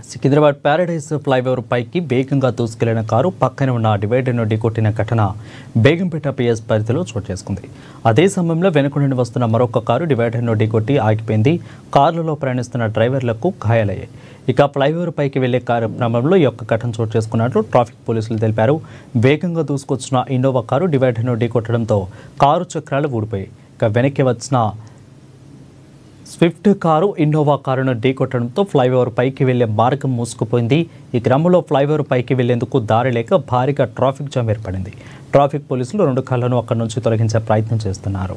Secunderabad Paradise flyover పైకి వేగంగా దూసుకెళ్లిన car పక్కన ఉన్న డివైడర్ను ఢీకొట్టిన ఘటన బేగంపేట పిఎస్ పరిధిలో చోటు చేసుకుంది. అదే సమయంలో వెనుక నుండి వస్తున్న మరొక కారు డివైడర్ను ఢీకొట్టి ఆగిపోయింది. కారులో ప్రయాణిస్తున్న డ్రైవర్లకు గాయాలయ్యాయి. ఇక ఫ్లైఓవర్ పైకి వెళ్లే కారు క్రమంలో ఈ యొక్క ఘటన చోటు చేసుకున్నట్లు ట్రాఫిక్ పోలీసులు తెలిపారు. వేగంగా దూసుకొచ్చిన ఇన్నోవా కారు డివైడర్ను ఢీకొట్టడంతో కారు చక్రాలు ఊడిపోయాయి. ఇక వెనక్కి వచ్చిన స్విఫ్ట్ కారు ఇన్నోవా కారును ఢీకొట్టడంతో ఫ్లైఓవర్ పైకి వెళ్లే మార్గం మూసుకుపోయింది. ఈ క్రమంలో ఫ్లైఓవర్ పైకి వెళ్లేందుకు దారి లేక భారీగా ట్రాఫిక్ జామ్ ఏర్పడింది. ట్రాఫిక్ పోలీసులు 2 కార్లను అక్కడి నుంచి తొలగించే ప్రయత్నం చేస్తున్నారు.